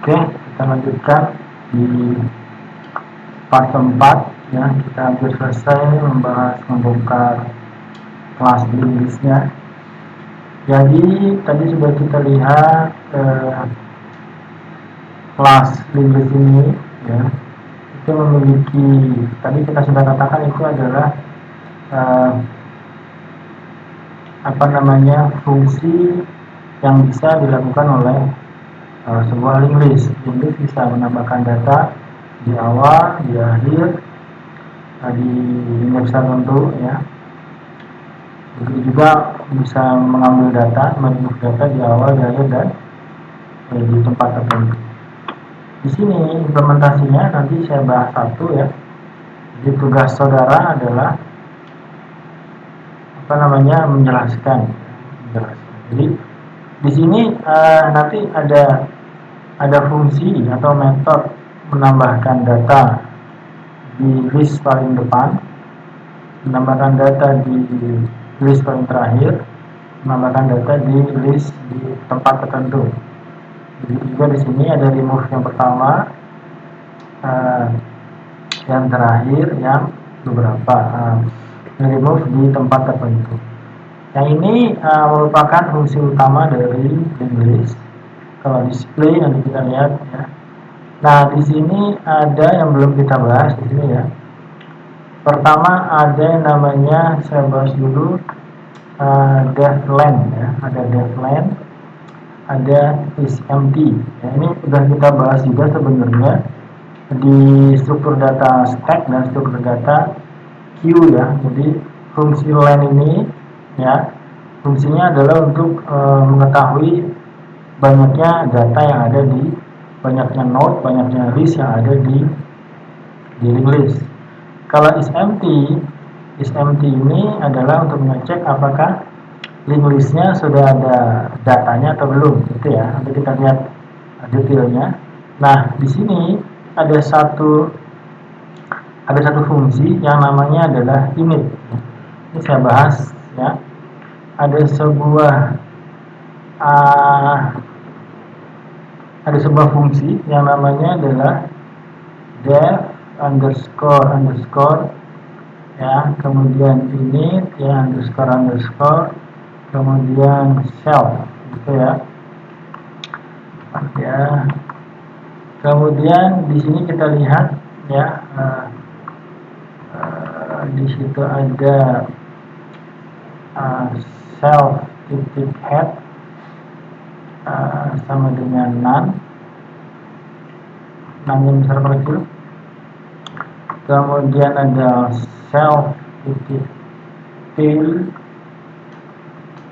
Oke, kita lanjutkan di part keempat ya. Kita hampir selesai membahas membongkar kelas Inggrisnya. Jadi tadi sudah kita lihat kelas Inggris ini ya, itu memiliki, tadi kita sudah katakan itu adalah fungsi yang bisa dilakukan oleh sebuah linguist. Linguist bisa menambahkan data di awal, di akhir, di linguist tertentu ya. Begitu juga bisa mengambil data, menginput data di awal, di akhir, dan di tempat tertentu. Di sini implementasinya nanti saya bahas satu ya. Jadi tugas saudara adalah menjelaskan. Jadi di sini nanti ada fungsi atau metode menambahkan data di list paling depan, menambahkan data di list paling terakhir, menambahkan data di list di tempat tertentu. Jadi juga di sini ada remove yang pertama, yang terakhir, yang beberapa remove di tempat tertentu. Yang ini merupakan fungsi utama dari linguist. Kalau display nanti kita lihat ya. Nah, di sini ada yang belum kita bahas di sini ya. Pertama ada yang namanya, saya bahas dulu def len ya. Ada def len, ada is empty. Ya, ini sudah kita bahas juga sebenarnya di struktur data stack dan struktur data queue ya. Jadi fungsi len ini ya, fungsinya adalah untuk mengetahui banyaknya data yang ada di, banyaknya node, banyaknya list yang ada di link list. Kalau is empty ini adalah untuk mengecek apakah link listnya sudah ada datanya atau belum, gitu ya. Nanti kita lihat detailnya. Nah, di sini ada satu fungsi yang namanya adalah init. Ini saya bahas ya. Ada sebuah fungsi yang namanya adalah def underscore ya, kemudian init ya, underscore, kemudian self gitu ya. Kemudian di sini kita lihat ya, di situ ada self titik head sama dengan none yang besar atau kecil. Kemudian ada self titik tail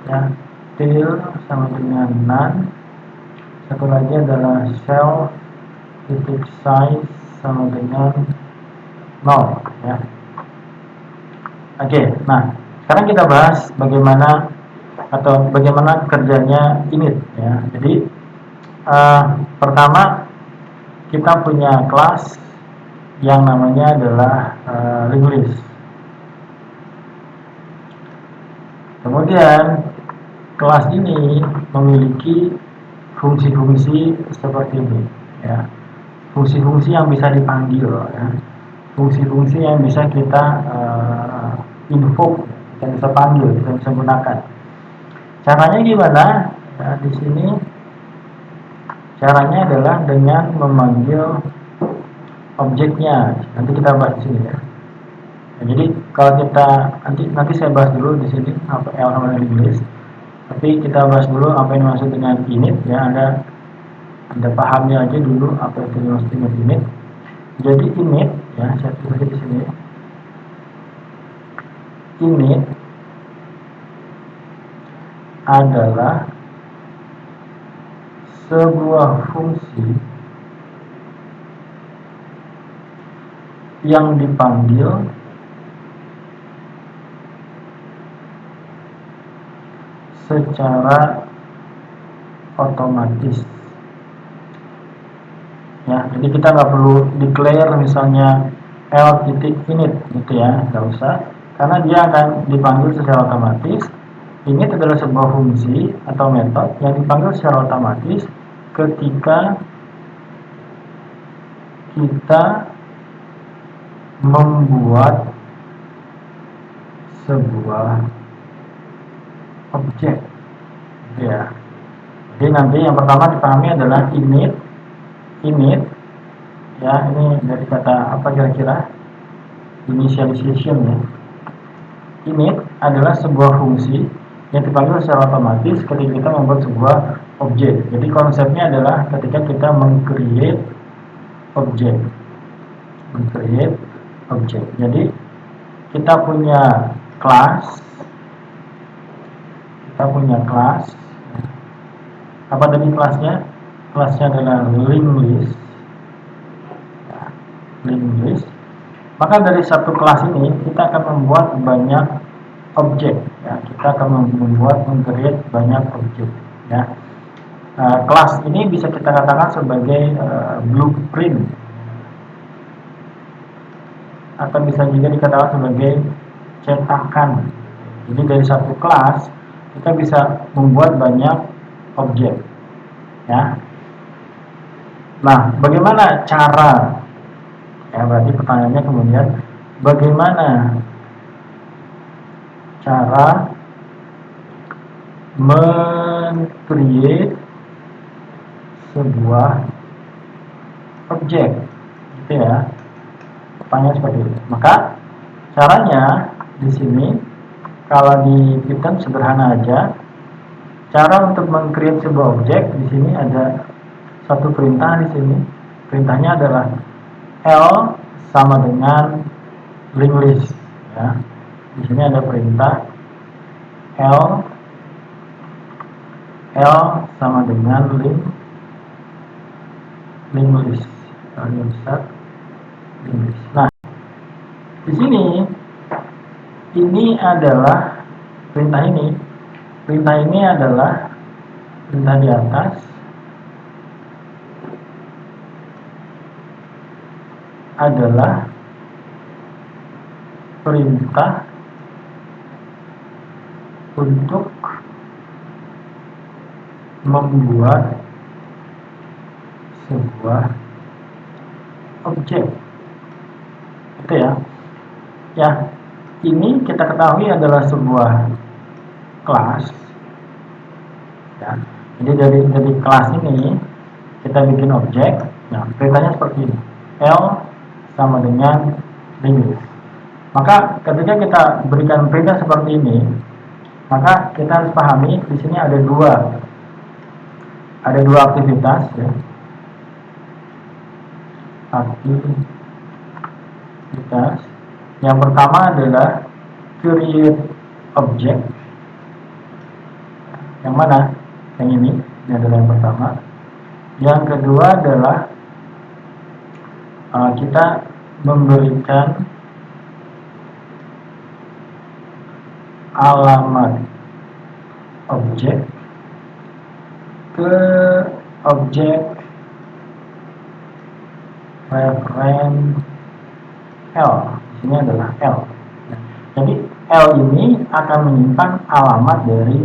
ya, tail sama dengan none. Satu lagi adalah self titik size sama dengan 0 ya. Oke, nah sekarang kita bahas bagaimana kerjanya init ya. Jadi pertama kita punya kelas yang namanya adalah link list. Kemudian kelas ini memiliki fungsi-fungsi seperti ini ya. Fungsi-fungsi yang bisa dipanggil ya. Fungsi-fungsi yang bisa kita invoke, kita bisa panggil, kita bisa gunakan. Caranya gimana? Nah, di sini caranya adalah dengan memanggil objeknya. Nanti kita bahas di sini ya. Nah, jadi kalau kita nanti saya bahas dulu di sini apa sama English. Tapi kita bahas dulu apa yang dimaksud dengan init ya. Anda pahamnya aja dulu apa itu dimaksud dengan init. Jadi init ya, saya tulis di sini. Init adalah sebuah fungsi yang dipanggil secara otomatis ya. Jadi kita nggak perlu declare misalnya l.init gitu ya, nggak usah, karena dia akan dipanggil secara otomatis. Init adalah sebuah fungsi atau metode yang dipanggil secara otomatis ketika kita membuat sebuah objek, gitu ya. Jadi nanti yang pertama dipahami adalah init, ya, ini dari kata apa kira-kira? Initialization, ya. Init adalah sebuah fungsi yang dipanggil secara otomatis ketika kita membuat sebuah objek. Jadi konsepnya adalah ketika kita meng-create objek. Jadi kita punya kelas, apa tadi kelasnya? Kelasnya adalah linked list. Maka dari satu kelas ini kita akan membuat banyak objek, ya. Kita akan meng-create banyak objek, ya. Kelas ini bisa kita katakan sebagai blueprint, atau bisa juga dikatakan sebagai cetakan. Jadi dari satu kelas kita bisa membuat banyak objek, ya. Nah, bagaimana cara, ya, berarti pertanyaannya kemudian bagaimana cara men-create sebuah objek, gitu ya. Pertanyaan seperti itu. Maka caranya di sini kalau di Python sederhana aja. Cara untuk meng-create sebuah objek di sini ada satu perintah di sini. Perintahnya adalah L sama dengan linked list, ya. Di sini ada perintah L sama dengan linked list. Nah, di sini ini adalah perintah ini adalah perintah di atas adalah perintah untuk membuat sebuah objek, gitu ya. Ya, ini kita ketahui adalah sebuah kelas, ya. Jadi dari kelas ini kita bikin objek. Nah, perintahnya seperti ini, L sama dengan linked. Maka ketika kita berikan perintah seperti ini, maka kita harus pahami di sini ada dua aktivitas, ya. Aktivitas yang pertama adalah create object. Yang mana? Yang ini adalah yang pertama. Yang kedua adalah kita memberikan alamat objek ke objek reference L. Di sini adalah L. Jadi L ini akan menyimpan alamat dari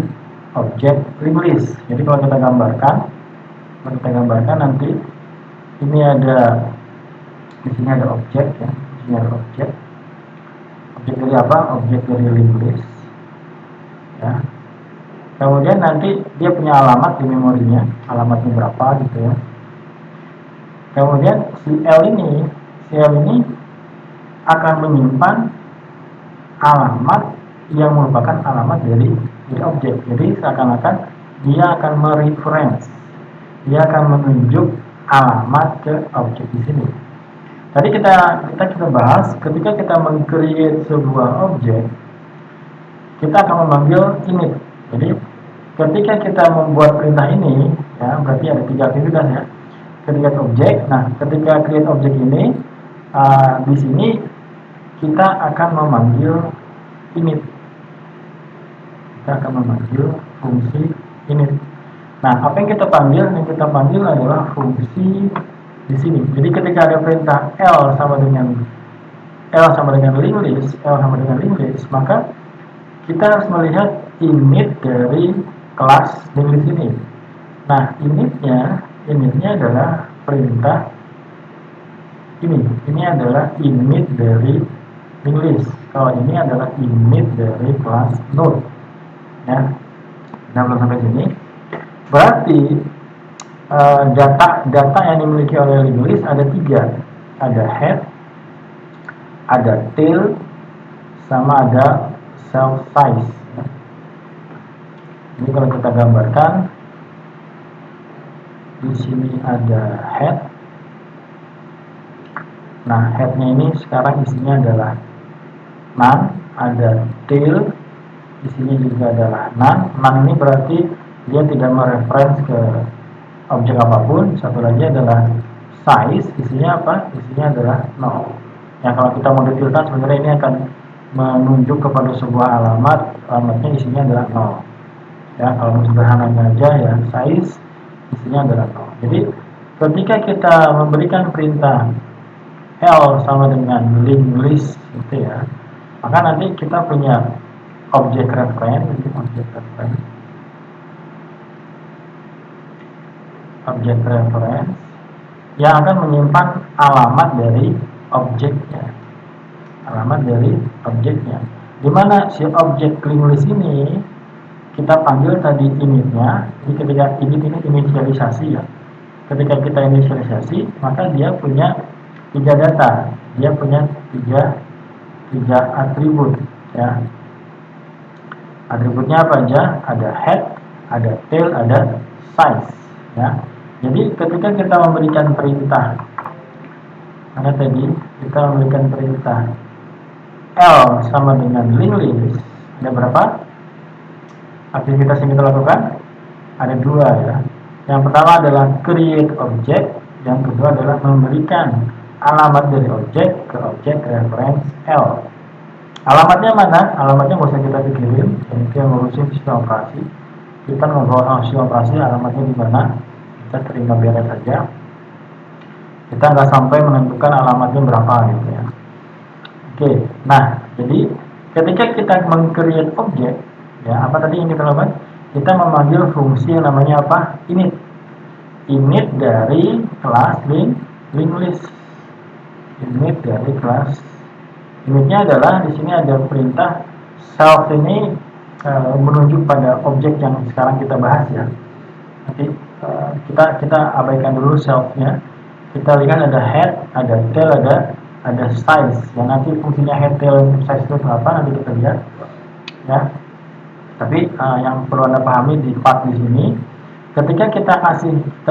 objek linked list. Jadi kalau kita gambarkan nanti ini ada, di sini ada objek, ya. Di sini ada objek dari apa? Objek dari linked list, ya. Kemudian nanti dia punya alamat di memorinya, alamatnya berapa, gitu ya. Kemudian si L ini akan menyimpan alamat yang merupakan alamat dari objek. Jadi seakan-akan dia akan mereference, dia akan menunjuk alamat ke objek di sini. Tadi kita bahas ketika kita meng-create sebuah objek, kita akan memanggil init. Jadi ketika kita membuat perintah ini, ya, berarti ada 3 aktivitas, ya. Create objek. Nah, ketika create objek ini, di sini kita akan memanggil init. Kita akan memanggil fungsi init. Nah, apa yang kita panggil? Yang kita panggil adalah fungsi di sini. Jadi ketika ada perintah L sama dengan linked list, maka kita harus melihat init dari kelas linked list ini. Nah, initnya adalah perintah ini adalah init dari link list. Kalau ini adalah init dari kelas node. Ya, nah belum sampai sini. Berarti data yang dimiliki oleh link list ada 3. Ada head, ada tail, sama ada self size. Jadi kalau kita gambarkan, di sini ada head. Nah, headnya ini sekarang isinya adalah none, ada tail, di sini juga adalah none. None ini berarti dia tidak mereference ke objek apapun. Satu lagi adalah size, isinya apa? Isinya adalah 0. Ya, kalau kita mau detailkan sebenarnya ini akan menunjuk kepada sebuah alamatnya isinya adalah 0. Ya, kalau sederhananya aja ya, size isinya adalah 0. Jadi ketika kita memberikan perintah L sama dengan link list gitu ya, maka nanti kita punya objek reference yang akan menyimpan alamat dari objeknya. Dimana si objek link list ini kita panggil tadi initnya. Jadi ketika init ini inisialisasi ya. Ketika kita inisialisasi, maka dia punya 3 data. Dia punya tiga atribut ya. Atributnya apa aja? Ada head, ada tail, ada size ya. Jadi ketika kita memberikan perintah, mana tadi kita memberikan perintah L sama dengan link list, ada berapa aktivitas yang kita lakukan? Ada 2 ya. Yang pertama adalah create object, yang kedua adalah memberikan alamat dari objek ke objek reference L. Alamatnya mana? Alamatnya nggak usah kita pikirin, itu yang ngurusin sistem operasi. Kita ngobrol sama sistem operasi, alamatnya di mana, kita terima beres saja. Kita nggak sampai menentukan alamatnya berapa gitu ya. Oke, nah jadi ketika kita meng-create objek, ya apa tadi yang kita lakukan? Kita memanggil fungsi yang namanya apa? Init. Init dari kelas link list. Init dari kelas. Initnya adalah di sini ada perintah self ini menunjuk pada objek yang sekarang kita bahas ya. Nanti kita abaikan dulu selfnya. Kita lihat ada head, ada tail, ada size. Yang nanti fungsinya head, tail, size itu apa nanti kita lihat ya. Tapi yang perlu Anda pahami di part di sini, ketika kita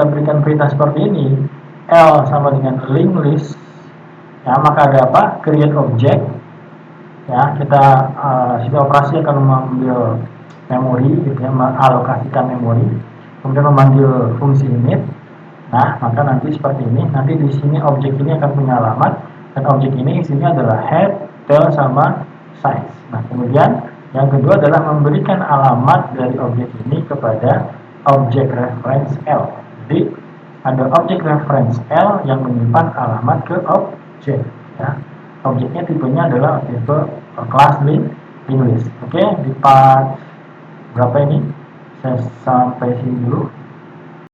berikan perintah seperti ini, L sama dengan link list, ya maka ada apa? Create object, ya kita sistem operasi akan mengambil memori, gitu ya, mengalokasikan memori, kemudian memanggil fungsi init. Nah, maka nanti seperti ini. Nanti di sini objek ini akan punya alamat, dan objek ini isinya adalah head, tail, sama size. Nah, kemudian yang kedua adalah memberikan alamat dari objek ini kepada objek reference L. Jadi ada objek reference L yang menyimpan alamat ke objek. Ya. Objeknya tipenya adalah tipe kelas link list. Oke, di part berapa ini? Saya sampai sini dulu.